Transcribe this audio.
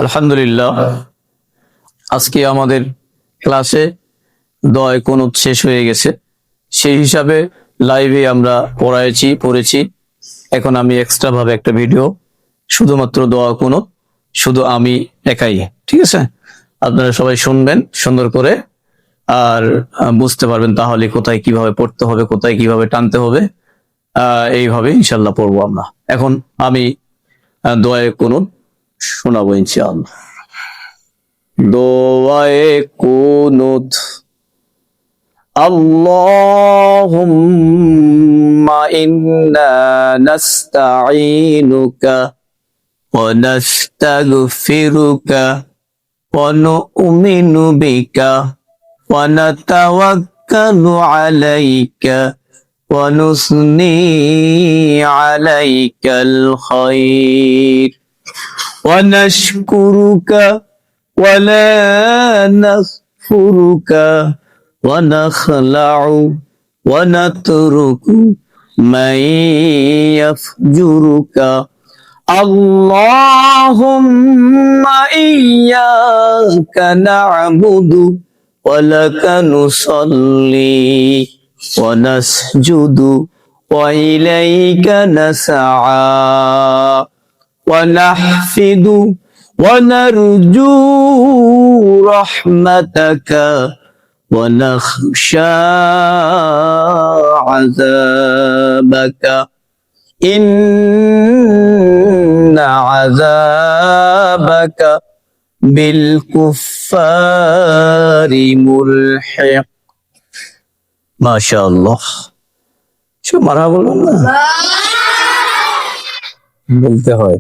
আলহামদুলিল্লাহ, আজকে আমাদের ক্লাসে দোয়া কুনুত শেষ হয়ে গেছে। সেই হিসাবে লাইভে আমরা পড়েছি। এখন আমি এক্সট্রা ভাবে একটা ভিডিও শুধুমাত্র দোয়া কুনুত, শুধু আমি একাই, ঠিক আছে? আপনারা সবাই শুনবেন সুন্দর করে, আর বুঝতে পারবেন তাহলে কোথায় কিভাবে পড়তে হবে, কোথায় কিভাবে টানতে হবে। এইভাবে ইনশাল্লাহ পড়বো আমরা। এখন আমি দোয়া কুনুত শোনাবো ইনশাআল্লাহ। দোয়ায়ে কুনুত। আল্লাহুম্মা ইন্না নাস্তাঈনুকা ওয়া নাস্তাগফিরুকা ওয়া নু'মিনু বিকা ওয়া নাতাওয়াক্কালু আলাইকা ওয়া নুসনি আলাইকাল খায়র ওয়া নাশকুরুকা ولا نكفرك ونخلع ونترك من يفجرك اللهم إياك نعبد ولك نصلي ونسجد وإليك نسعى ونحفد ونرجو رحمتك ونخشى عذابك إن عذابك بالكفار ملحق ما شاء الله شو مرحبا বলতে হয়।